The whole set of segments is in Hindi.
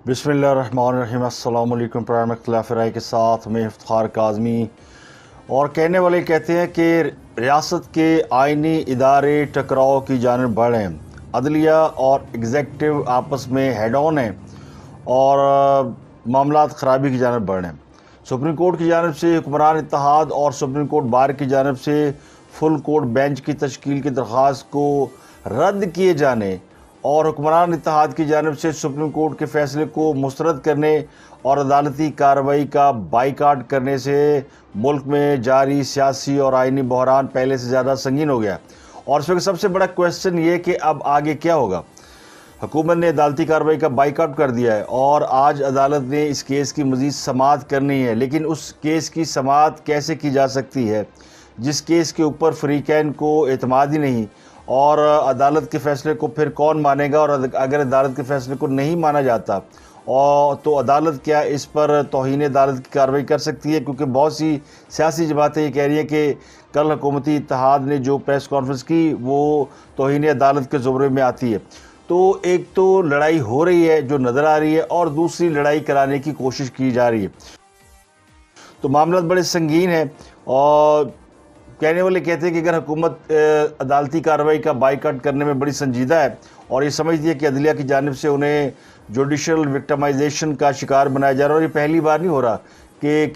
बिस्मिल्लाहिर्रहमानिर्रहीम। अस्सलाम वालेकुम। प्राइम इख्तिलाफ राय के साथ मैं इफ्तिखार काज़मी। और कहने वाले कहते हैं कि रियासत के आइनी इदारे टकराव की जानिब बढ़ हैं, अदलिया और एग्जेक्टिव आपस में हेड ऑन हैं और मामलात ख़राबी की जानिब बढ़ हैं। सुप्रीम कोर्ट की जानिब से हुक्मरान इत्तेहाद और सुप्रीम कोर्ट बार की जानिब से फुल कोर्ट बेंच की तश्कील की दरख्वास्त को रद्द किए जाने और हुक्मरान इत्तेहाद की जानिब से सुप्रीम कोर्ट के फैसले को मुस्तरद करने और अदालती कार्रवाई का बाइकाट करने से मुल्क में जारी सियासी और आइनी बहरान पहले से ज़्यादा संगीन हो गया। और इस वक्त सबसे बड़ा क्वेश्चन ये कि अब आगे क्या होगा। हुकूमत ने अदालती कार्रवाई का बाइकाट कर दिया है और आज अदालत ने इस केस की मज़ीद समाअत करनी है, लेकिन उस केस की समाअत कैसे की जा सकती है जिस केस के ऊपर फरीकैन को एतमाद ही नहीं, और अदालत के फ़ैसले को फिर कौन मानेगा। और अगर अदालत के फ़ैसले को नहीं माना जाता और तो अदालत क्या इस पर तौहीन अदालत की कार्रवाई कर सकती है, क्योंकि बहुत सी सियासी जमातें ये कह रही हैं कि कल हुकूमती इत्तेहाद ने जो प्रेस कॉन्फ्रेंस की वो तौहीन अदालत के ज़ुमरे में आती है। तो एक तो लड़ाई हो रही है जो नज़र आ रही है और दूसरी लड़ाई कराने की कोशिश की जा रही है। तो मामला बड़े संगीन है और कहने वाले कहते हैं कि अगर हुकूमत अदालती कार्रवाई का बाइकाट करने में बड़ी संजीदा है और ये समझती है कि अदलिया की जानिब से उन्हें जुडिशल विक्टिमाइजेशन का शिकार बनाया जा रहा है, और ये पहली बार नहीं हो रहा कि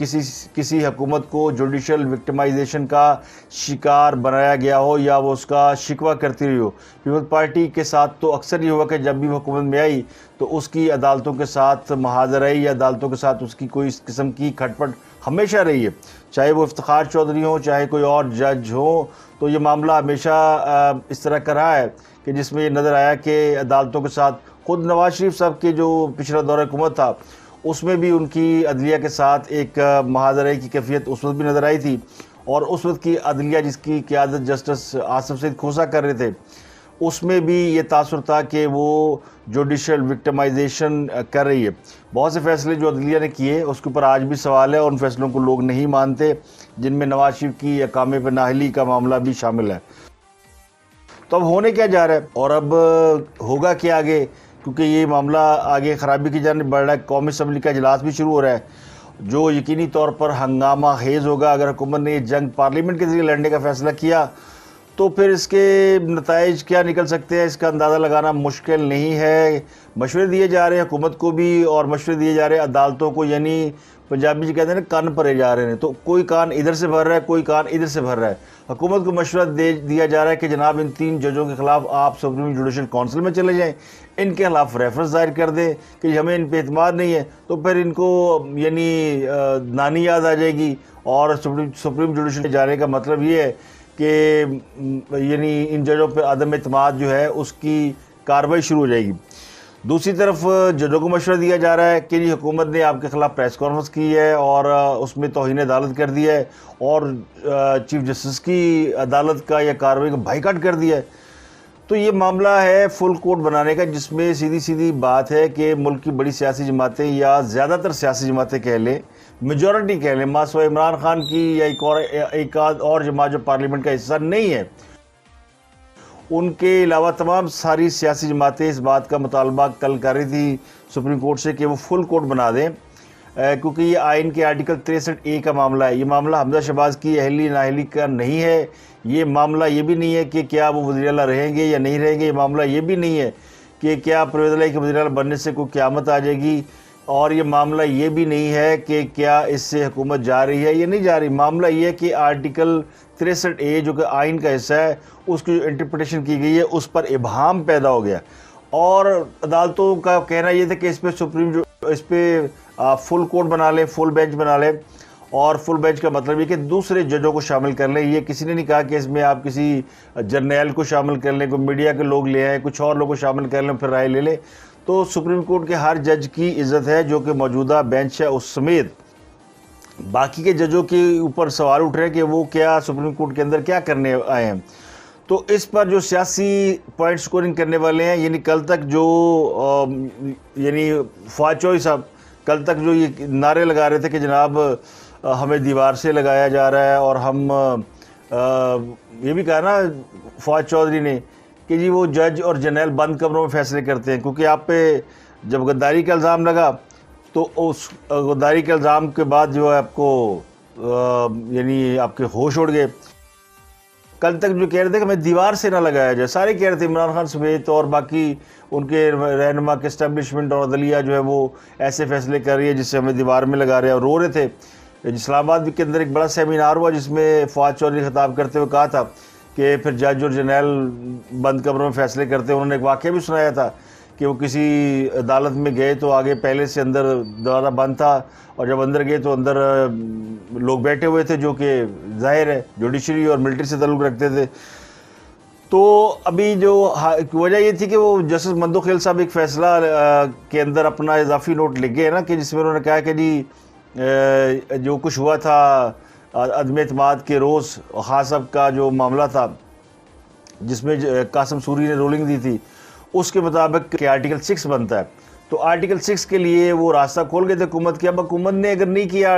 किसी हुकूमत को जुडिशल विक्टिमाइजेशन का शिकार बनाया गया हो या वो उसका शिकवा करती रही हो। पीपल्स पार्टी के साथ तो अक्सर ये हुआ कि जब भी हुकूमत में आई तो उसकी अदालतों के साथ महाजराई या अदालतों के साथ उसकी कोई इस किस्म की खटपट हमेशा रही है, चाहे वो इफ्तिखार चौधरी हो चाहे कोई और जज हो। तो ये मामला हमेशा इस तरह का रहा है कि जिसमें ये नज़र आया कि अदालतों के साथ खुद नवाज शरीफ साहब के जो पिछला दौर हुकूमत था उसमें भी उनकी अदलिया के साथ एक महाजराई की कैफियत उस वक्त भी नज़र आई थी। और उस वक्त की अदलिया जिसकी क़यादत जस्टिस आसिफ सईद खोसा कर रहे थे उसमें भी ये तासुर था कि वो जुडिशल विक्टिमाइजेशन कर रही है। बहुत से फैसले जो अदलिया ने किए उसके ऊपर आज भी सवाल है और उन फैसलों को लोग नहीं मानते, जिनमें नवाज शरीफ की अकामे पर नाहली का मामला भी शामिल है। तो अब होने क्या जा रहा है और अब होगा क्या आगे, क्योंकि ये मामला आगे ख़राबी की जानिब बढ़ रहा है। कौमी असम्बली का इजलास भी शुरू हो रहा है जो यकीनी तौर पर हंगामा खेज़ होगा। अगर हुकूमत ने ये जंग पार्लियामेंट के ज़रिए लड़ने का फ़ैसला किया तो फिर इसके नताइज क्या निकल सकते हैं इसका अंदाज़ा लगाना मुश्किल नहीं है। मशवरे दिए जा रहे हैं हुकूमत को भी और मशवरे दिए जा रहे हैं अदालतों को, यानी पंजाबी जी कहते हैं ना कान भरे जा रहे हैं। तो कोई कान इधर से भर रहा है कोई कान इधर से भर रहा है। हुकूमत को मशवरा दिया जा रहा है कि जनाब इन 3 जजों के ख़िलाफ़ आप सुप्रीम जुडिशल काउंसिल में चले जाएँ, इनके खिलाफ रेफरेंस दायर कर दें कि हमें इन पर एतमाद नहीं है। तो फिर इनको यानी नानी याद आ जाएगी और सुप्रीम जुडिशल जाने का मतलब ये है कि यानी इन जजों पर अदम एतमाद जो है उसकी कार्रवाई शुरू हो जाएगी। दूसरी तरफ जजों को मशवरा दिया जा रहा है कि जी हुकूमत ने आपके ख़िलाफ़ प्रेस कॉन्फ्रेंस की है और उसमें तौहीन अदालत कर दिया है और चीफ जस्टिस की अदालत का या कार्रवाई का बाइकाट कर दिया है। तो ये मामला है फुल कोर्ट बनाने का, जिसमें सीधी सीधी बात है कि मुल्क की बड़ी सियासी जमातें या ज़्यादातर सियासी जमातें कह लें, मेजॉरिटी कह लें, मासवा इमरान खान की या एक और जमात जो पार्लियामेंट का हिस्सा नहीं है, उनके अलावा तमाम सारी सियासी जमातें इस बात का मुतालबा कल कर रही थी सुप्रीम कोर्ट से कि वो फुल कोर्ट बना दें, क्योंकि ये आइन के आर्टिकल 63A का मामला है। ये मामला हमजा शहबाज की अहली नाअहली का नहीं है। ये मामला ये भी नहीं है कि क्या वो वज़ीर आला रहेंगे या नहीं रहेंगे। ये मामला ये भी नहीं है कि क्या परवेज़ इलाही के वज़ीर आला बनने से कोई क़यामत आ जाएगी। और ये मामला ये भी नहीं है कि क्या इससे हुकूमत जा रही है या नहीं जा रही। मामला ये है कि आर्टिकल 63A जो कि आइन का हिस्सा है उसकी जो इंटरप्रिटेशन की गई है उस पर इबहाम पैदा हो गया। और अदालतों का कहना ये था कि इस पर फुल कोर्ट बना लें, फुल बेंच बना लें। और फुल बेंच का मतलब ये कि दूसरे जजों को शामिल कर लें। ये किसी ने नहीं कहा कि इसमें आप किसी जर्नैल को शामिल कर लें, कोई मीडिया के लोग ले आए, कुछ और लोगों को शामिल कर लें फिर राय ले लें। तो सुप्रीम कोर्ट के हर जज की इज़्ज़त है जो कि मौजूदा बेंच है उस समेत बाकी के जजों के ऊपर सवाल उठ रहे हैं कि वो क्या सुप्रीम कोर्ट के अंदर क्या करने आए हैं। तो इस पर जो सियासी पॉइंट स्कोरिंग करने वाले हैं, यानी कल तक जो यानी फवाद चौधरी साहब कल तक जो ये नारे लगा रहे थे कि जनाब हमें दीवार से लगाया जा रहा है, और हम ये भी कहा ना फवाद चौधरी ने कि जी वो जज और जनरल बंद कमरों में फैसले करते हैं, क्योंकि आप पे जब गद्दारी का इल्ज़ाम लगा तो उस गद्दारी के इल्ज़ाम के बाद जो है आपको यानी आपके होश उड़ गए। कल तक जो कह रहे थे कि हमें दीवार से ना लगाया जाए, सारे कह रहे थे, इमरान खान समेत और बाकी उनके रहनुमा के इस्टेब्लिशमेंट और अदलिया जो है वो ऐसे फैसले कर रही है जिससे हमें दीवार में लगा रहे हैं और रो रहे थे। इस्लामाबाद के अंदर एक बड़ा सेमिनार हुआ जिसमें फवाद चौधरी खिताब करते हुए कहा था कि फिर जज और जनरल बंद कमरों में फैसले करते। उन्होंने एक वाक़या भी सुनाया था कि वो किसी अदालत में गए तो आगे पहले से अंदर दरवाज़ा बंद था और जब अंदर गए तो अंदर लोग बैठे हुए थे जो कि जाहिर है जुडिशरी और मिलिट्री से ताल्लुक़ रखते थे। तो अभी जो वजह ये थी कि वो जस्टिस मंदो खेल साहब एक फ़ैसला के अंदर अपना इजाफी नोट लिख गए ना कि जिसमें उन्होंने कहा कि जी जो कुछ हुआ था अदम एतमाद के रोज़ खान साहब का जो मामला था जिसमें कासिम सूरी ने रूलिंग दी थी उसके मुताबिक कि आर्टिकल 6 बनता है। तो आर्टिकल 6 के लिए वो रास्ता खोल गए थे हुकूमत के। अब हुकूमत ने अगर नहीं किया,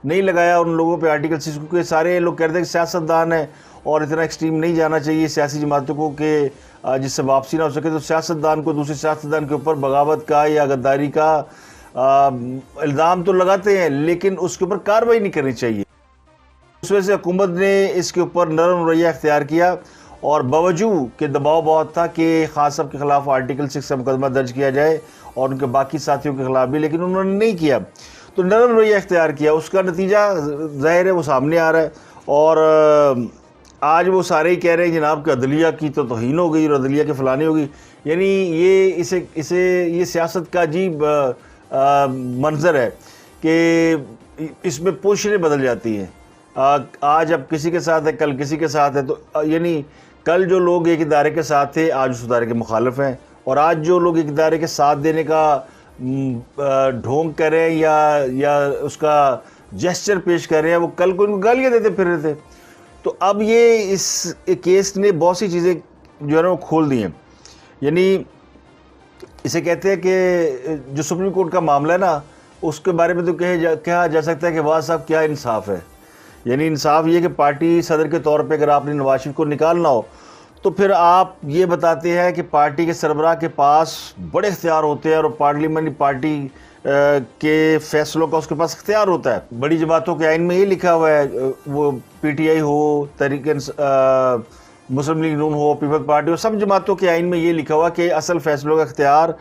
नहीं लगाया उन लोगों पे आर्टिकल 6, क्योंकि सारे लोग कहते हैं कि सियासतदान है और इतना एक्सट्रीम नहीं जाना चाहिए सियासी जमातों को कि जिससे वापसी ना हो सके। तो सियासतदान को दूसरे सियासतदान के ऊपर बगावत का या गद्दारी का इल्ज़ाम तो लगाते हैं लेकिन उसके ऊपर कार्रवाई नहीं करनी चाहिए। उस वजह से हुकूमत ने इसके ऊपर नरम रवैया इख्तियार किया और बावजूद कि दबाव बहुत था कि खान साहब के ख़िलाफ़ आर्टिकल 6 का मुकदमा दर्ज किया जाए और उनके बाकी साथियों के ख़िलाफ़ भी, लेकिन उन्होंने नहीं किया। तो नरम रवैया इख्तियार किया, उसका नतीजा ज़ाहिर है वो सामने आ रहा है। और आज वो सारे ही कह रहे हैं जनाब कि अदलिया की तो तौहीन हो गई और अदलिया के फ़लानी हो गई। यानी ये ये सियासत का अजीब मंजर है कि इसमें पोजीशनें बदल जाती हैं। आज अब किसी के साथ है, कल किसी के साथ है। तो यानी कल जो लोग एक इदारे के साथ थे आज उस इदारे के मुखालिफ हैं और आज जो लोग एक इदारे के साथ देने का ढोंग कर रहे हैं या उसका जेस्चर पेश कर रहे हैं वो कल को इनको गालियाँ देते फिर रहे थे। तो अब ये इस केस ने बहुत सी चीज़ें जो है ना वो खोल दी हैं। यानी इसे कहते हैं कि जो सुप्रीम कोर्ट का मामला है ना उसके बारे में तो कहा जा सकता है कि वाह साहब क्या इंसाफ है। यानी इंसाफ ये कि पार्टी सदर के तौर पे अगर आपने नवाज शरीफ को निकालना हो तो फिर आप ये बताते हैं कि पार्टी के सरबराह के पास बड़े इख्तियार होते हैं और पार्लियामेंट्री पार्टी के फैसलों का उसके पास इख्तियार होता है। बड़ी जमातों के आइन में ये लिखा हुआ है, वो PTI हो, तहरीक मुस्लिम लीग नून हो, पीपल्स पार्टी हो, सब जमातों के आइन में ये लिखा हुआ कि असल फैसलों का इख्तियार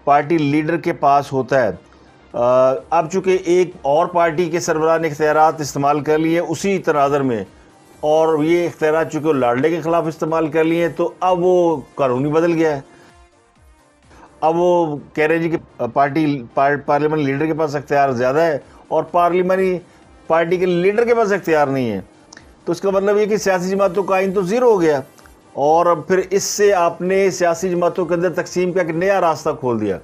पार्टी लीडर के पास होता है। अब चूँकि एक और पार्टी के सरबराह ने इख्तियारात इस्तेमाल कर लिए उसी तनाज़र में और ये इख्तियारात चूँकि लाडले के ख़िलाफ़ इस्तेमाल कर लिए तो अब वो कानूनी बदल गया है। अब वो कह रहे हैं जी कि पार्लियामेंट लीडर के पास इख्तियार ज़्यादा है और पार्लियामेंट्री पार्टी के लीडर के पास इख्तियार नहीं है। तो इसका मतलब ये कि सियासी जमातों का आइन तो ज़ीरो हो गया और फिर इससे आपने सियासी जमातों के अंदर तकसीम का एक नया रास्ता खोल दिया।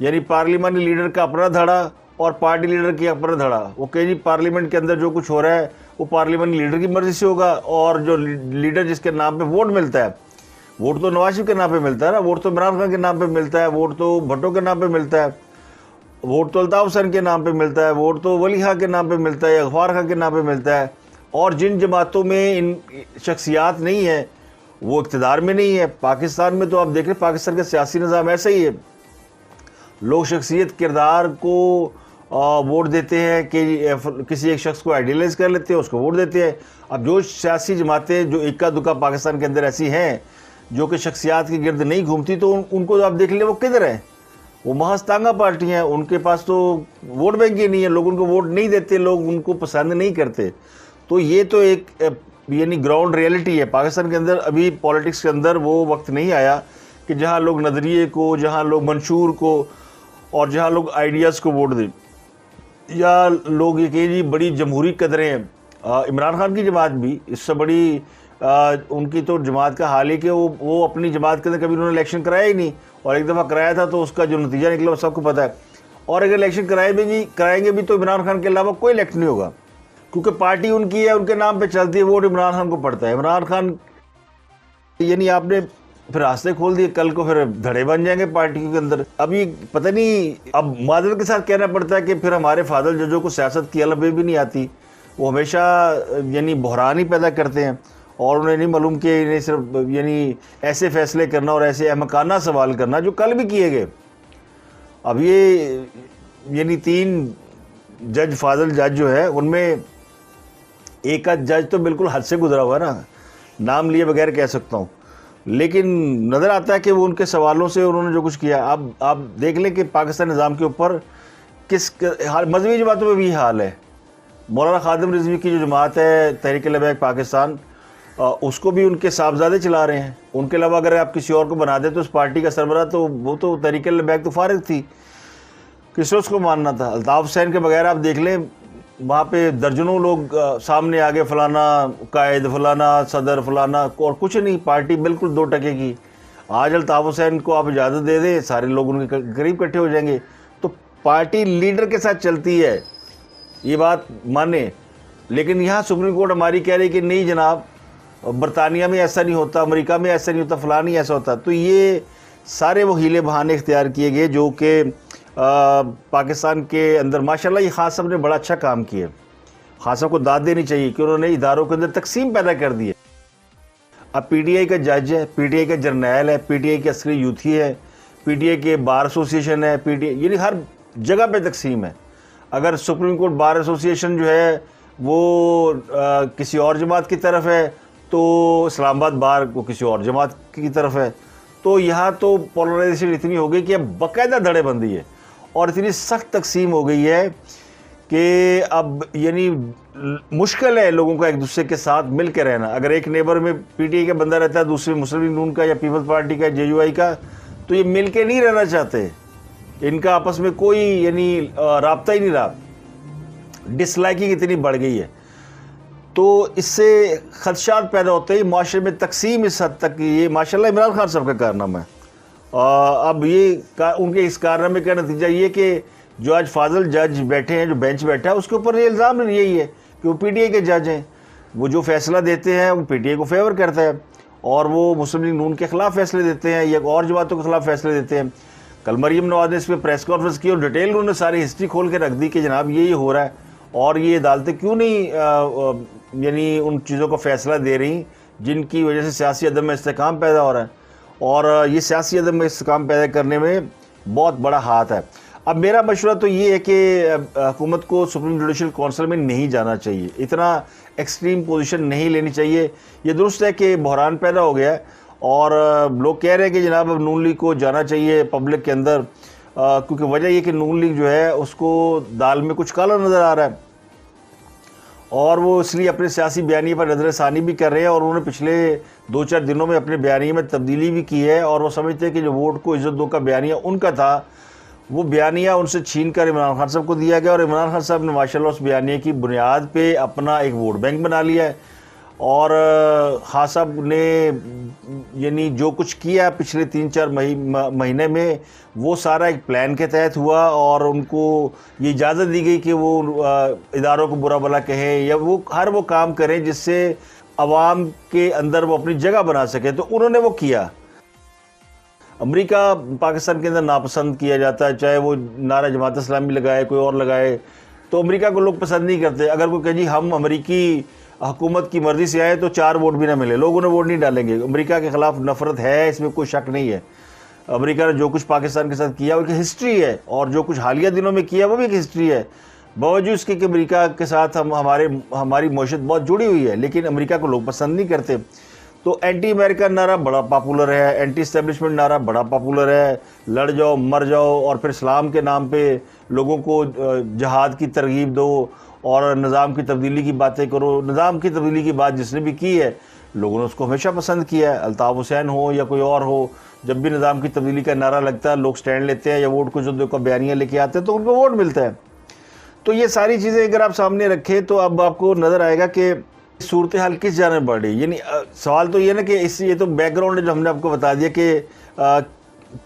यानी पार्लियामेंट्री लीडर का अपना धड़ा और पार्टी लीडर की अपना धड़ा। वो कहे जी पार्लियामेंट के अंदर जो कुछ हो रहा है वो पार्लियामेंट लीडर की मर्ज़ी से होगा और जो लीडर जिसके नाम पे वोट मिलता है, वोट तो नवाज शरीफ के नाम पे मिलता है ना, वोट तो इमरान खान के नाम पे मिलता है, वोट तो भट्टो के नाम पे मिलता है, वोट तो अल्ताफ़ हुसैन के नाम पे मिलता है, वोट तो वली खां के नाम पे मिलता है या गफ्फार खां के नाम पे मिलता है। और जिन जमातों में इन शख्सियात नहीं है वो इक़्तिदार में नहीं है। पाकिस्तान में तो आप देख रहे हैं पाकिस्तान का सियासी निज़ाम ऐसा ही है, लोग शख्सियत किरदार को वोट देते हैं कि किसी एक शख्स को आइडियलाइज़ कर लेते हैं, उसको वोट देते हैं। अब जो सियासी जमातें जो इक्का दुक्का पाकिस्तान के अंदर ऐसी हैं जो कि शख्सियात के गिर्द नहीं घूमती तो उनको आप देख लें वो किधर हैं, वो महज तांगा पार्टियाँ हैं, उनके पास तो वोट बैंक ही नहीं है, लोग उनको वोट नहीं देते, लोग उनको पसंद नहीं करते। तो ये तो एक यानी ग्राउंड रियलिटी है पाकिस्तान के अंदर। अभी पॉलिटिक्स के अंदर वो वक्त नहीं आया कि जहाँ लोग नज़रिए को, जहाँ लोग मंशूर को और जहाँ लोग आइडियाज़ को वोट दें या लोग ये कहें जी बड़ी जमहूरी कदरें हैं। इमरान खान की जमात भी इससे बड़ी उनकी तो जमात का हाल ही कि वो अपनी जमात के अंदर कभी उन्होंने इलेक्शन कराया ही नहीं और एक दफ़ा कराया था तो उसका जो नतीजा निकला वो सबको पता है। और अगर इलेक्शन कराएंगे भी तो इमरान खान के अलावा कोई इलेक्ट नहीं होगा क्योंकि पार्टी उनकी है, उनके नाम पे चलती है, वोट इमरान खान को पड़ता है। इमरान खान यानी आपने फिर रास्ते खोल दिए, कल को फिर धड़े बन जाएंगे पार्टी के अंदर। अभी पता नहीं, अब मादर के साथ कहना पड़ता है कि फिर हमारे फादल जजों को सियासत की अलग भी नहीं आती, वो हमेशा यानी बहरान ही पैदा करते हैं और उन्हें नहीं मालूम कि इन्हें सिर्फ यानी ऐसे फैसले करना और ऐसे अहमकाना सवाल करना जो कल भी किए गए। अब ये यानी 3 जज फाजल जज जो है उनमें एक आध जज तो बिल्कुल हद से गुजरा हुआ है ना, नाम लिए बगैर कह सकता हूँ, लेकिन नज़र आता है कि वो उनके सवालों से उन्होंने जो कुछ किया। अब आप देख लें कि पाकिस्तान निज़ाम के ऊपर किस हाल, मजहबी जमातों में भी हाल है। मौलाना खादिम रिजवी की जो जमात है तहरीक लबैक पाकिस्तान, उसको भी उनके साहबजादे चला रहे हैं। उनके अलावा अगर आप किसी और को बना दें तो उस पार्टी का सरबराह तो वो तो तहरीक लबैक तो फारिग थी, किसने उसको मानना था। अल्ताफ़ हुसैन के बगैर आप देख लें वहाँ पे दर्जनों लोग सामने आ गए, फलाना कायद, फलाना सदर, फलाना, और कुछ नहीं, पार्टी बिल्कुल 2 टके की। आज अल्ताफ़ हुसैन को आप इजाज़त दे दें, सारे लोग उनके करीब इकट्ठे हो जाएंगे। तो पार्टी लीडर के साथ चलती है, ये बात माने। लेकिन यहाँ सुप्रीम कोर्ट हमारी कह रही कि नहीं जनाब, बरतानिया में ऐसा नहीं होता, अमेरिका में ऐसा नहीं होता, फलां नहीं ऐसा होता। तो ये सारे वो हीले बहाने इख्तियार किए गए जो कि पाकिस्तान के अंदर माशाल्लाह ये खान साहब ने बड़ा अच्छा काम किया। खान साहब को दाद देनी चाहिए कि उन्होंने इदारों के अंदर तकसीम पैदा कर दी है। अब पीटीआई का जज है, पीटीआई का जर्नैल है, पीटीआई के अस्करी यूथी है, पीटीआई के बार एसोसिएशन है, पीटीआई यानी हर जगह पे तकसीम है। अगर सुप्रीम कोर्ट बार एसोसिएशन जो है वो किसी और जमात की तरफ है तो इस्लामाबाद बार को किसी और जमात की तरफ है। तो यहाँ तो पोलराइजेशन इतनी हो गई कि अब बाकायदा धड़ेबंदी है और इतनी सख्त तकसीम हो गई है कि अब यानी मुश्किल है लोगों का एक दूसरे के साथ मिल के रहना। अगर एक नेबर में पीटीआई का बंदा रहता है, दूसरे मुस्लिम लीग नून का या पीपल्स पार्टी का, जेयूआई का, तो ये मिल के नहीं रहना चाहते। इनका आपस में कोई यानी राब्ता ही नहीं रहा, डिसलाइकिंग इतनी बढ़ गई है। तो इससे खदशात पैदा होते ही माशरे में तकसीम इस हद तक, ये माशाल्लाह इमरान खान साहब का कारनामा है। अब ये उनके इस कारनामे का नतीजा ये कि जो आज फाजल जज बैठे हैं, जो बेंच बैठा है, उसके ऊपर ये इल्ज़ाम यही है कि वो पीटीआई के जज हैं। वो जो फैसला देते हैं वो पीटीआई को फेवर करता है और वो मुस्लिम लीग नून के ख़िलाफ़ फैसले देते हैं या और जमातों के ख़िलाफ़ फैसले देते हैं। कल मरीम नवाज ने इस पर प्रेस कॉन्फ्रेंस की और डिटेल उन्होंने सारी हिस्ट्री खोल के रख दी कि जनाब ये हो रहा है और ये अदालतें क्यों नहीं यानी उन चीज़ों का फ़ैसला दे रही जिनकी वजह से सियासी अदम इस्तेहकाम पैदा हो रहा है। और ये सियासी अदम इस्तेहकाम पैदा करने में बहुत बड़ा हाथ है। अब मेरा मशवरा तो ये है कि हुकूमत को सुप्रीम जुडिशल काउंसिल में नहीं जाना चाहिए, इतना एक्सट्रीम पोजीशन नहीं लेनी चाहिए। ये दुरुस्त है कि बहरान पैदा हो गया है और लोग कह रहे हैं कि जनाब अब नून लीग को जाना चाहिए पब्लिक के अंदर, क्योंकि वजह ये कि नून लीग जो है उसको दाल में कुछ काला नज़र आ रहा है और वो इसलिए अपने सियासी बयानिए पर नज़रसानी भी कर रहे हैं। और उन्होंने पिछले 2-4 दिनों में अपने बयानिए में तब्दीली भी की है और वो समझते हैं कि जो वोट को इज़्ज़त दो का बयानिया उनका था, वो बयानिया उनसे छीन कर इमरान खान साहब को दिया गया और इमरान खान साहब ने माशाल्लाह उस बयानिए की बुनियाद पे अपना एक वोट बैंक बना लिया है। और खान साहब ने यानी जो कुछ किया पिछले 3-4 महीने में वो सारा एक प्लान के तहत हुआ और उनको ये इजाज़त दी गई कि वो इदारों को बुरा भला कहें या वो हर वो काम करें जिससे अवाम के अंदर वो अपनी जगह बना सके। तो उन्होंने वो किया। अमेरिका पाकिस्तान के अंदर नापसंद किया जाता है, चाहे वो नारा जमात इस्लामी लगाए कोई और लगाए, तो अमेरिका को लोग पसंद नहीं करते। अगर कोई कहे जी हम अमेरिकी हुकूमत की मर्ज़ी से आए तो 4 वोट भी ना मिले, लोग उन्हें वोट नहीं डालेंगे। अमेरिका के ख़िलाफ़ नफ़रत है, इसमें कोई शक नहीं है। अमेरिका ने जो कुछ पाकिस्तान के साथ किया वो एक हिस्ट्री है और जो कुछ हालिया दिनों में किया वो भी एक हिस्ट्री है। बावजूद इसके कि अमेरिका के साथ हमारी मईशत बहुत जुड़ी हुई है, लेकिन अमेरिका को लोग पसंद नहीं करते। तो एंटी अमेरिकन नारा बड़ा पॉपुलर है, एंटी इस्टेब्लिशमेंट नारा बड़ा पॉपुलर है, लड़ जाओ मर जाओ और फिर इस्लाम के नाम पे लोगों को जहाद की तरगीब दो और निज़ाम की तब्दीली की बातें करो। निज़ाम की तब्दीली की बात जिसने भी की है लोगों ने उसको हमेशा पसंद किया है। अल्ताफ़ हुसैन हो या कोई और हो, जब भी निज़ाम की तब्दीली का नारा लगता है लोग स्टैंड लेते हैं या वोट को जो का बयानिया लेके आते हैं तो उनको वोट मिलता है। तो ये सारी चीज़ें अगर आप सामने रखें तो अब आपको नज़र आएगा कि सूरत हाल किस जाने बढ़ रही। यानी सवाल तो ये ना कि ये तो बैकग्राउंड है जो हमने आपको बता दिया कि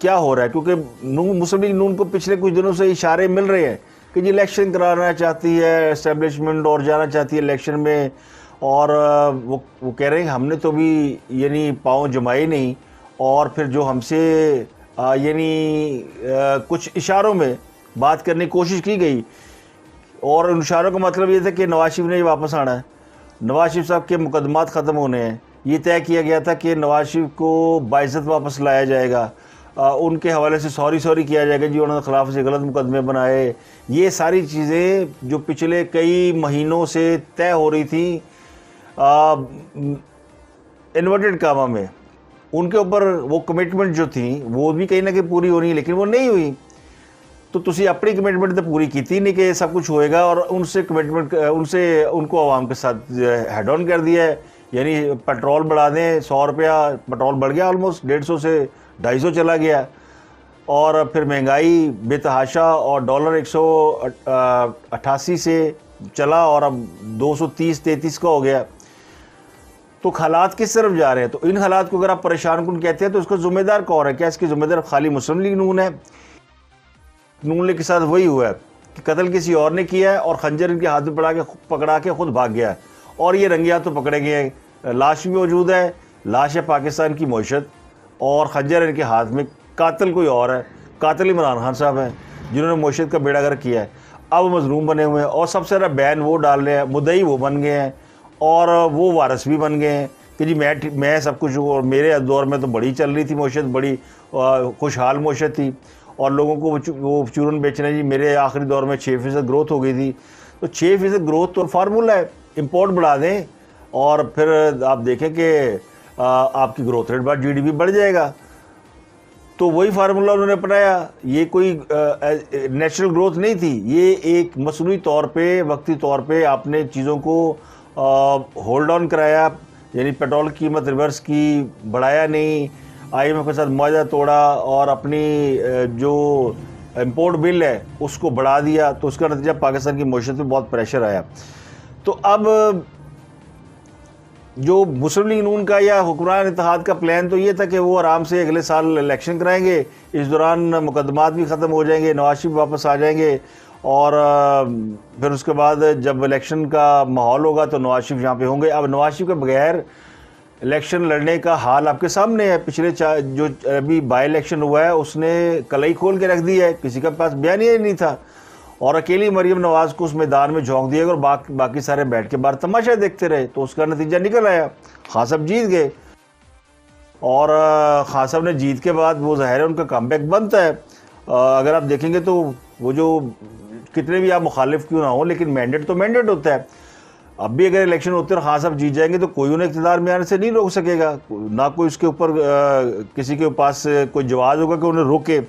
क्या हो रहा है, क्योंकि मुस्लिम लीग नून को पिछले कुछ दिनों से इशारे मिल रहे हैं कि जी इलेक्शन कराना चाहती है इस्टेब्लिशमेंट और जाना चाहती है इलेक्शन में। और वो कह रहे हैं हमने तो भी यानी पाँव जमाए नहीं और फिर जो हमसे यानी कुछ इशारों में बात करने की कोशिश की गई और उन इशारों का मतलब ये था कि नवाज शरीफ ने वापस आना है, नवाज शरीफ साहब के मुकदमात ख़त्म होने हैं। ये तय किया गया था कि नवाज शरीफ को बाइज़्ज़त वापस लाया जाएगा, उनके हवाले से सॉरी किया जाएगा जी उन्होंने खिलाफ से गलत मुकदमे बनाए। ये सारी चीज़ें जो पिछले कई महीनों से तय हो रही थी इन्वर्टेड कामा में, उनके ऊपर वो कमिटमेंट जो थी वो भी कहीं ना कहीं पूरी होनी है, लेकिन वो नहीं हुई। तो तुसी अपनी कमिटमेंट तो पूरी की थी नहीं कि सब कुछ होएगा, और उनसे कमिटमेंट उनसे उनको आवाम के साथ हेड ऑन कर दिया है। यानी पेट्रोल बढ़ा दें, 100 रुपया पेट्रोल बढ़ गया, ऑलमोस्ट 150 से 250 चला गया, और फिर महंगाई बेतहाशा, और डॉलर 188 से चला और अब 230-33 का हो गया। तो हालात किस तरफ जा रहे हैं? तो इन हालात को अगर आप परेशान कुन कहते हैं तो इसको ज़िम्मेदार कौन है? क्या इसकी ज़िम्मेदार खाली मुस्लिम लीग नून है? नून लीग के साथ वही हुआ है कि कत्ल किसी और ने किया है और खंजर इनके हाथ में पकड़ा के खुद भाग गया है, और ये रंगे हाथ तो पकड़े गए हैं। लाश भी मौजूद है, लाश है पाकिस्तान की मईशत, और खंजर इनके हाथ में। कातिल कोई और है, कातिल इमरान खान साहब हैं जिन्होंने मईशत का बेड़ा गर्क किया है। अब मजलूम बने हुए हैं, और सबसे ज़्यादा बैन वो डाल रहे हैं, मुद्दई वो बन गए हैं, और वो वारस भी बन गए हैं कि जी मैं सब कुछ, और मेरे दौर में तो बड़ी चल रही थी मईशत, बड़ी खुशहाल मईशत थी, और लोगों को वो चूरन बेचना जी मेरे आखिरी दौर में 6% ग्रोथ हो गई थी। तो 6% ग्रोथ तो फार्मूला है, इंपोर्ट बढ़ा दें और फिर आप देखें कि आपकी ग्रोथ रेट बढ़, GDP बढ़ जाएगा। तो वही फार्मूला उन्होंने अपनाया। ये कोई नेचुरल ग्रोथ नहीं थी, ये एक मसनूई तौर पे, वक्ती तौर पे आपने चीज़ों को होल्ड ऑन कराया। यानी पेट्रोल की कीमत रिवर्स की, बढ़ाया नहीं, IMF के साथ मुआहदा तोड़ा, और अपनी जो इंपोर्ट बिल है उसको बढ़ा दिया। तो उसका नतीजा पाकिस्तान की मईशत में बहुत प्रेशर आया। तो अब जो मुस्लिम लीग नून का या हुक्मरान इत्तेहाद का प्लान तो ये था कि वो आराम से अगले साल इलेक्शन कराएंगे, इस दौरान मुकदमात भी ख़त्म हो जाएंगे, नवाज शरीफ वापस आ जाएंगे, और फिर उसके बाद जब इलेक्शन का माहौल होगा तो नवाज शरीफ यहाँ पे होंगे। अब नवाज शरीफ के बगैर इलेक्शन लड़ने का हाल आपके सामने है। पिछले जो अभी बाई इलेक्शन हुआ है उसने कलाई खोल के रख दी है, किसी के पास बयान ही नहीं था, और अकेली मरीम नवाज़ को उस मैदान में झोंक दिया और बाकी सारे बैठ के बाहर तमाशा देखते रहे। तो उसका नतीजा निकल आया, खान साहब जीत गए, और खान साहब ने जीत के बाद वो ज़ाहिर है उनका कमबैक बनता है। अगर आप देखेंगे तो वो जो कितने भी आप मुखालिफ क्यों ना हो, लेकिन मैंडेट तो मैंडेट होता है। अब भी अगर इलेक्शन होते और खान साहब जीत जाएंगे तो कोई उन्हें इक़्तिदार में आने से नहीं रोक सकेगा, ना कोई उसके ऊपर किसी के पास कोई जवाब होगा कि उन्हें रोके।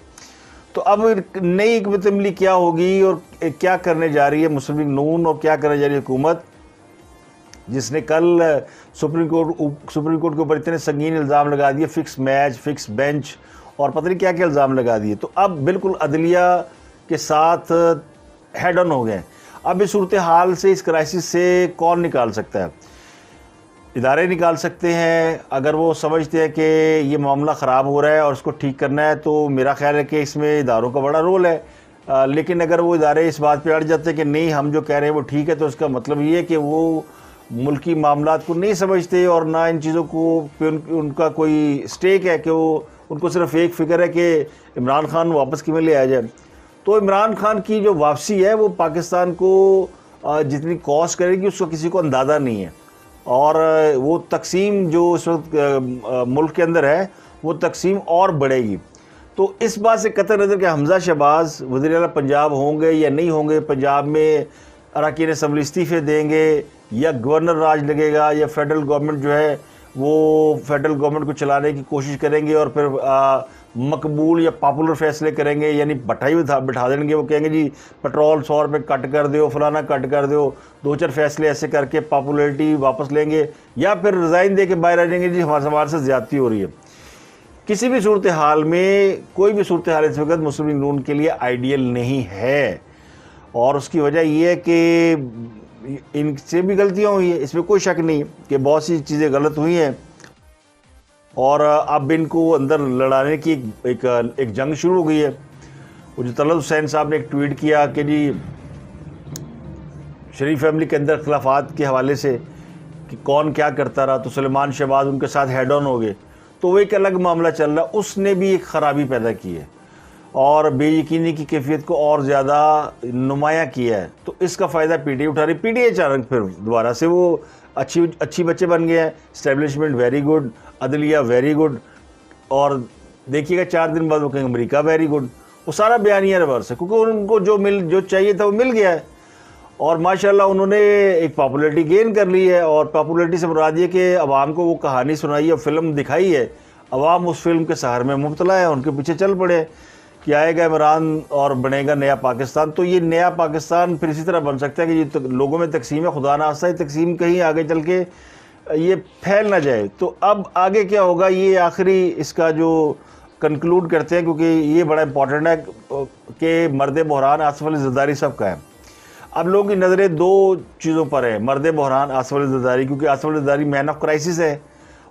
तो अब नई हिकमत अमली क्या होगी और क्या करने जा रही है मुस्लिम लीग नून, और क्या करने जा रही है हुकूमत, जिसने कल सुप्रीम कोर्ट के ऊपर इतने संगीन इल्ज़ाम लगा दिए, फिक्स मैच, फिक्स बेंच, और पता नहीं क्या क्या इल्ज़ाम लगा दिए। तो अब बिल्कुल अदलिया के साथ हेड ऑन हो गए। अब इस सूरत हाल से, इस क्राइसिस से कौन निकाल सकता है? इदारे निकाल सकते हैं। अगर वो समझते हैं कि ये मामला ख़राब हो रहा है और उसको ठीक करना है, तो मेरा ख्याल है कि इसमें इदारों का बड़ा रोल है। लेकिन अगर वो इदारे इस बात पे अड़ जाते हैं कि नहीं हम जो कह रहे हैं वो ठीक है, तो उसका मतलब ये है कि वो मुल्की मामलात को नहीं समझते, और ना इन चीज़ों को पे उनका कोई स्टेक है, कि वो उनको सिर्फ एक फ़िक्र है कि इमरान खान वापस किमें ले आ जाए। तो इमरान खान की जो वापसी है वो पाकिस्तान को जितनी कॉस्ट करेगी उसका किसी को अंदाज़ा नहीं है, और वो तकसीम जो इस वक्त मुल्क के अंदर है वो तकसीम और बढ़ेगी। तो इस बात से कतई नज़र कि हमजा शहबाज वज़ीर आला पंजाब होंगे या नहीं होंगे, पंजाब में अरकान असम्बली इस्तीफ़े देंगे या गवर्नर राज लगेगा, या फेडरल गवर्नमेंट जो है वो फेडरल गवर्नमेंट को चलाने की कोशिश करेंगे और फिर मकबूल या पॉपुलर फैसले करेंगे, यानी बटाई बिठा देंगे। वो कहेंगे जी पेट्रोल 100 रुपये कट कर दो, फलाना कट कर दो, 2-4 फैसले ऐसे करके पॉपुलरिटी वापस लेंगे, या फिर रिज़ाइन दे के बाहर आ जाएंगे जी हमारे से ज़्यादती हो रही है। किसी भी सूरत हाल में, कोई भी सूरत हाल इस वक्त मुस्लिम लीग नून के लिए आइडियल नहीं है, और उसकी वजह यह है कि इनसे भी गलतियाँ हुई हैं, इसमें कोई शक नहीं कि बहुत सी चीज़ें गलत हुई हैं, और अब इनको अंदर लड़ाने की एक जंग शुरू हो गई है। वो जो तलत हुसैन साहब ने एक ट्वीट किया कि जी शरीफ फैमिली के अंदर खिलाफात के हवाले से कि कौन क्या करता रहा, तो सुलेमान शहबाज उनके साथ हेड ऑन हो गए, तो वो एक अलग मामला चल रहा, उसने भी एक ख़राबी पैदा की है और बेयकीनी की कैफियत को और ज़्यादा नुमाया किया है। तो इसका फ़ायदा PTI उठा रही। PTI अचानक फिर दोबारा से वो अच्छी बच्चे बन गए हैं, इस्टेब्लिशमेंट वेरी गुड, अदलिया वेरी गुड, और देखिएगा 4 दिन बाद वो कहेंगे अमेरिका वेरी गुड। वो सारा बयानिया रिवर्स है, क्योंकि उनको जो चाहिए था वो मिल गया है। और माशाल्लाह उन्होंने एक पॉपुलैरिटी गेन कर ली है, और पॉपुलैरिटी से मुराद ये कि अवाम को वो कहानी सुनाई है, फिल्म दिखाई है, अवाम उस फिल्म के सहारे में मुब्तला है, उनके पीछे चल पड़े कि आएगा इमरान और बनेगा नया पाकिस्तान। तो ये नया पाकिस्तान फिर इसी तरह बन सकता है कि ये तो लोगों में तकसीम है, खुदा ना खास्ता ये तकसीम कहीं आगे चल के ये फैल ना जाए। तो अब आगे क्या होगा, ये आखिरी इसका जो कंक्लूड करते हैं, क्योंकि ये बड़ा इंपॉर्टेंट है कि मर्द बहरान आसिफ अली ज़रदारी साहब का है। अब लोगों की नज़रें 2 चीज़ों पर है, मर्द बहरान आसिफ अली ज़रदारी, क्योंकि Asif Ali Zardari man of crisis है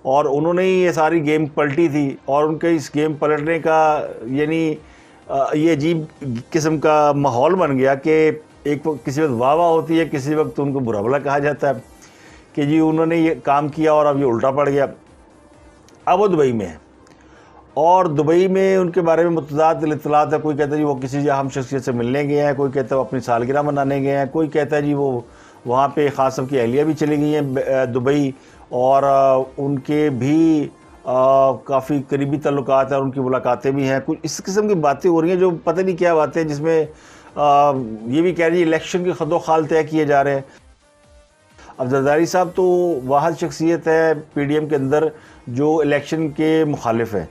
और उन्होंने ही ये सारी गेम पलटी थी, और उनके इस गेम पलटने का यानी ये अजीब किस्म का माहौल बन गया कि एक किसी वक्त वाह वाह होती है, किसी वक्त उनको बुरा भला कहा जाता है कि जी उन्होंने ये काम किया और अब ये उल्टा पड़ गया। अब वो दुबई में है, और दुबई में उनके बारे में मुतज़ाद इत्तलात है। कोई कहता है जी वो किसी अहम शख्सियत से मिलने गए हैं, कोई कहता है वो अपनी सालगिरह मनाने गए हैं, कोई कहता है जी वो वहाँ पे ख़ास साहब की अहलिया भी चली गई हैं दुबई, और उनके भी काफ़ी करीबी तल्लुकात हैं, उनकी मुलाकातें भी हैं। कुछ इस किस्म की बातें हो रही हैं जो पता नहीं क्या बातें हैं, जिसमें ये भी कह रही है इलेक्शन के खदो खाल तय किए जा रहे हैं। अब जरदारी साहब तो वाहद शख्सियत है PDM के अंदर जो इलेक्शन के मुखालिफ है।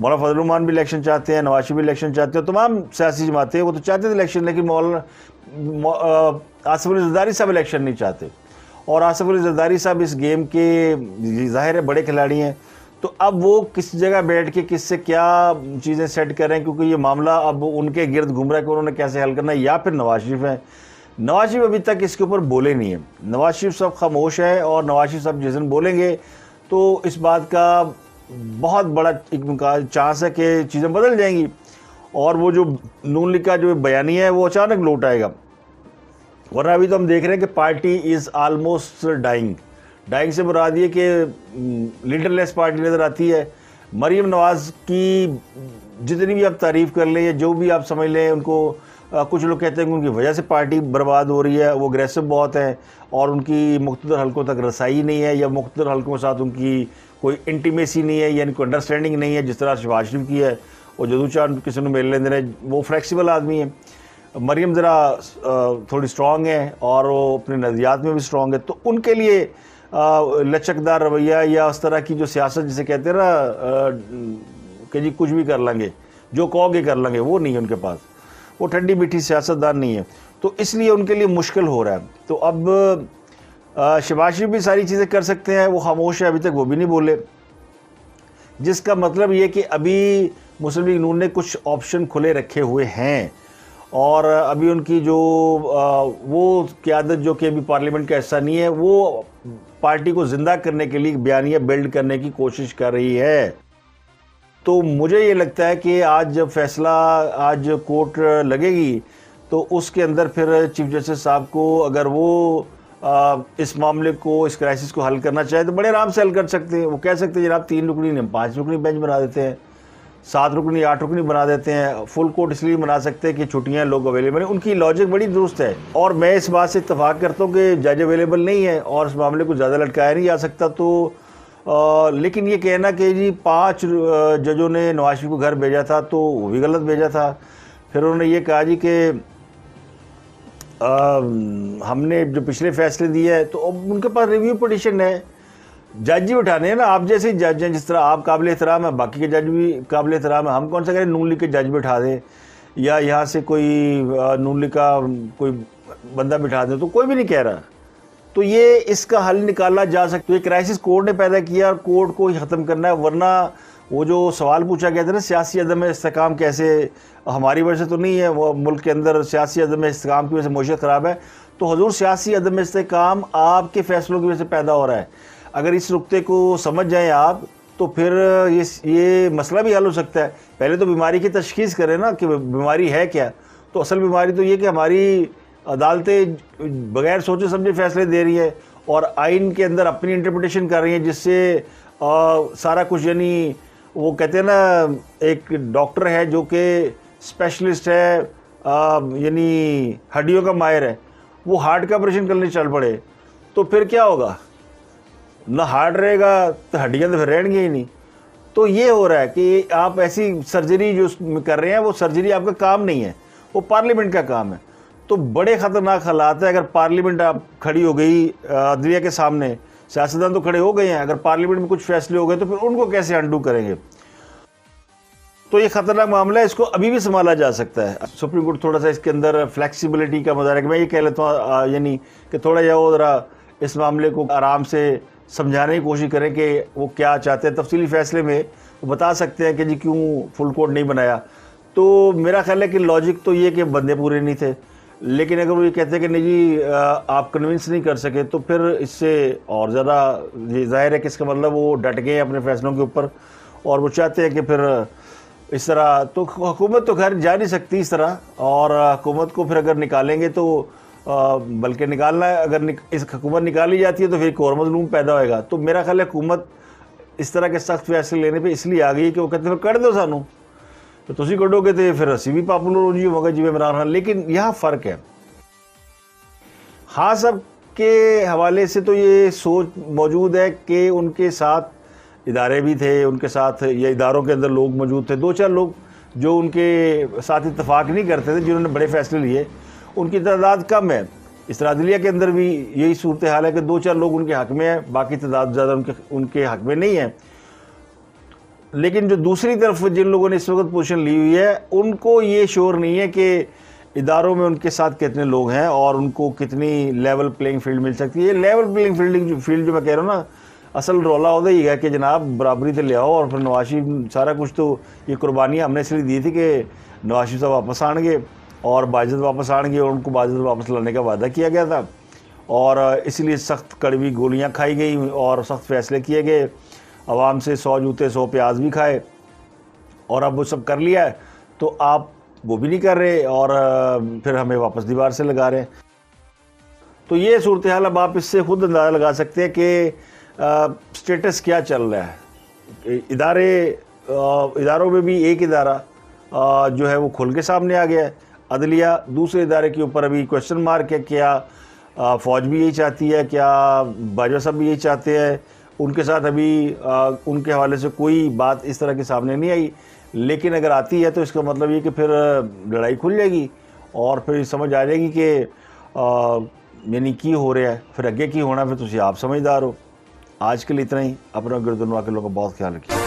मौलाना फजल रहमान भी इलेक्शन चाहते हैं, नवाज शरीफ भी इलेक्शन चाहते हैं, तमाम सियासी जमातें वो तो चाहते थे इलेक्शन, लेकिन मौलाना आसिफ अली ज़रदारी साहब इलेक्शन नहीं चाहते। और आसिफ अली ज़रदारी साहब इस गेम के ज़ाहिर है बड़े खिलाड़ी हैं, तो अब वो किस जगह बैठ के किससे क्या चीज़ें सेट करें, क्योंकि ये मामला अब उनके गिर्द घूम रहा है कि उन्होंने कैसे हल करना है, या फिर नवाज शरीफ है। नवाज शरीफ अभी तक इसके ऊपर बोले नहीं है, नवाज शरीफ साहब खामोश है, और नवाज शरीफ साहब जिस दिन बोलेंगे तो इस बात का बहुत बड़ा एक चांस है कि चीज़ें बदल जाएंगी, और वो जो नून लीग का जो बयानिया है वो अचानक लौट आएगा। वरना अभी तो हम देख रहे हैं कि पार्टी इज़ आलमोस्ट डाइंग से मुराद ये कि लीडरलेस पार्टी नज़र आती है। मरीम नवाज़ की जितनी भी आप तारीफ़ कर लें या जो भी आप समझ लें, उनको कुछ लोग कहते हैं कि उनकी वजह से पार्टी बर्बाद हो रही है, वो अग्रेसिव बहुत है और उनकी मुख्तलिफ हल्कों तक रसाई नहीं है, या मुख्तलिफ हल्कों के साथ उनकी कोई इंटीमेसी नहीं है, यानी कोई अंडरस्टैंडिंग नहीं है, जिस तरह शहबाज शरीफ की है। वो जदू चाह किसी ने मिल लेते हैं, वो फ्लेक्सिबल आदमी है। मरीम ज़रा थोड़ी स्ट्रॉन्ग है और वो अपने नज़रियात में भी स्ट्रॉन्ग है, तो उनके लिए लचकदार रवैया या उस तरह की जो सियासत जिसे कहते हैं ना कि जी कुछ भी कर लेंगे, जो कहोगे कर लेंगे, वो नहीं है उनके पास। वो ठंडी मीठी सियासतदान नहीं है, तो इसलिए उनके लिए मुश्किल हो रहा है। तो अब शहबाज शरीफ भी सारी चीज़ें कर सकते हैं, वो खामोश है, अभी तक वो भी नहीं बोले, जिसका मतलब ये कि अभी मुस्लिम लीग नून ने कुछ ऑप्शन खुले रखे हुए हैं, और अभी उनकी जो वो क़यादत जो कि अभी पार्लियामेंट का हिस्सा नहीं है, वो पार्टी को ज़िंदा करने के लिए बयानिया बिल्ड करने की कोशिश कर रही है। तो मुझे ये लगता है कि आज जब फैसला आज कोर्ट लगेगी तो उसके अंदर फिर चीफ जस्टिस साहब को अगर वो इस मामले को, इस क्राइसिस को हल करना चाहे तो बड़े आराम से हल कर सकते हैं। वो कह सकते हैं जनाब 3 रुकनी नहीं 5 रुकनी बेंच बना देते हैं, 7 रुकनी 8 रुकनी बना देते हैं। फुल कोर्ट इसलिए बना सकते हैं कि छुट्टियां लोग अवेलेबल हैं। उनकी लॉजिक बड़ी दुरुस्त है, और मैं इस बात से इत्तफाक करता हूँ कि जज अवेलेबल नहीं है और इस मामले को ज़्यादा लटकाया नहीं जा सकता। तो लेकिन ये कहना कि जी 5 जजों ने नवाज शरीफ को घर भेजा था तो वो भी गलत भेजा था। फिर उन्होंने ये कहा जी कि हमने जो पिछले फैसले दिए हैं तो अब उनके पास रिव्यू पिटिशन है, जज ही उठाने हैं ना। आप जैसे जज हैं, जिस तरह आप काबिल एहतराम है, बाकी के जज भी काबिल एहतराम है। हम कौन सा करें नून लीग के जज बिठा दें या यहाँ से कोई नून लीग का कोई बंदा बिठा दें, तो कोई भी नहीं कह रहा। तो ये इसका हल निकाला जा सकता है। ये क्राइसिस कोर्ट ने पैदा किया और कोर्ट को ही ख़त्म करना है। वरना वो जो सवाल पूछा गया था ना, सियासी अदम इस्तेकाम कैसे, हमारी वजह से तो नहीं है, वो मुल्क के अंदर सियासी अदम इस्तेकाम की वजह से मईशत ख़राब है। तो हुजूर सियासी अदम इस्तेकाम आपके फ़ैसलों की वजह से पैदा हो रहा है। अगर इस नुक्ते को समझ जाएँ आप तो फिर ये मसला भी हल हो सकता है। पहले तो बीमारी की तशख़ीस करें ना कि बीमारी है क्या। तो असल बीमारी तो ये कि हमारी अदालतें बग़ैर सोचे समझे फ़ैसले दे रही है और आइन के अंदर अपनी इंटरप्रिटेशन कर रही हैं, जिससे सारा कुछ, यानी वो कहते हैं ना, एक डॉक्टर है जो कि स्पेशलिस्ट है, यानी हड्डियों का माहिर है, वो हार्ट का ऑपरेशन करने चल पड़े तो फिर क्या होगा? ना हार्ट रहेगा तो हड्डियाँ तो फिर रहेंगी ही नहीं। तो ये हो रहा है कि आप ऐसी सर्जरी जो कर रहे हैं वो सर्जरी आपका काम नहीं है, वो पार्लियामेंट का काम है। तो बड़े ख़तरनाक हालात है। अगर पार्लियामेंट आप खड़ी हो गई अदलिया के सामने, सियासतदान तो खड़े हो गए हैं, अगर पार्लियामेंट में कुछ फैसले हो गए तो फिर उनको कैसे अंडू करेंगे? तो ये ख़तरनाक मामला है, इसको अभी भी संभाला जा सकता है। सुप्रीम कोर्ट थोड़ा सा इसके अंदर फ्लेक्सिबिलिटी का मुजाहरा, मैं ये कह लेता हूँ यानी कि थोड़ा या वो ज़रा इस मामले को आराम से समझाने की कोशिश करें कि वो क्या चाहते हैं। तफसीली फ़ैसले में वो बता सकते हैं कि जी क्यों फुल कोर्ट नहीं बनाया। तो मेरा ख्याल है कि लॉजिक तो ये कि बंदे पूरे नहीं थे, लेकिन अगर वो ये कहते हैं कि नहीं जी आप कन्विंस नहीं कर सके, तो फिर इससे और ज़्यादा ये ज़ाहिर है कि इसका मतलब वो डट गए अपने फैसलों के ऊपर और वो चाहते हैं कि फिर इस तरह तो हुकूमत तो खैर जा नहीं सकती इस तरह, और हुकूमत को फिर अगर निकालेंगे तो बल्कि निकालना है, अगर इस हुकूमत निकाली जाती है तो फिर एक और मजलूम पैदा होएगा। तो मेरा ख्याल है हुकूमत इस तरह के सख्त फैसले लेने पे इसलिए आ गई कि वो कहते हैं फिर कर दो सानू, तो तुसी कढ़ोगे तो फिर असी भी पॉपुलर हो जी होगा जिम्मे इमरान खान। लेकिन यहाँ फ़र्क है, हाँ सब के हवाले से तो ये सोच मौजूद है कि उनके साथ इदारे भी थे, उनके साथ या इदारों के अंदर लोग मौजूद थे, 2-4 लोग जो उनके साथ इत्तफाक नहीं करते थे, जिन्होंने बड़े फैसले लिए, उनकी तादाद कम है। इस तरह अदलिया के अंदर भी यही सूरत हाल है कि 2-4 लोग उनके हक़ में है, बाकी तादाद ज़्यादा उनके हक़ में नहीं है। लेकिन जो दूसरी तरफ जिन लोगों ने इस वक्त पोजीशन ली हुई है, उनको ये शोर नहीं है कि इदारों में उनके साथ कितने लोग हैं और उनको कितनी लेवल प्लेइंग फील्ड मिल सकती है। ये लेवल प्लेइंग फील्ड जो मैं कह रहा हूँ ना, असल रौला होता ही है कि जनाब बराबरी से ले आओ, और फिर नवाज शरीफ सारा कुछ तो ये कुर्बानियाँ हमने इसलिए दी थी कि नवाज शरीफ साहब वापस आएंगे और बाइज्जत वापस आएंगे, और उनको बाइज्जत वापस लाने का वादा किया गया था, और इसलिए सख्त कड़वी गोलियाँ खाई गई और सख्त फैसले किए गए, आवाम से 100 जूते 100 प्याज भी खाए, और अब वो सब कर लिया है तो आप वो भी नहीं कर रहे और फिर हमें वापस दीवार से लगा रहे हैं। तो ये सूरत हाल, अब आप इससे खुद अंदाज़ा लगा सकते हैं कि स्टेटस क्या चल रहा है। इदारों में भी एक इदारा जो है वो खुल के सामने आ गया है, अदलिया दूसरे इदारे के ऊपर अभी क्वेश्चन मार्क है। क्या फ़ौज भी यही चाहती है, क्या बाजवा साहब भी यही चाहते हैं? उनके साथ अभी उनके हवाले से कोई बात इस तरह के सामने नहीं आई, लेकिन अगर आती है तो इसका मतलब ये कि फिर लड़ाई खुल जाएगी और फिर समझ आ जाएगी कि यानी की हो रहा है, फिर अगे की होना, फिर तुम आप समझदार हो। आज के लिए इतना ही। अपना गिरदुनवा के लोगों का बहुत ख्याल रखिए।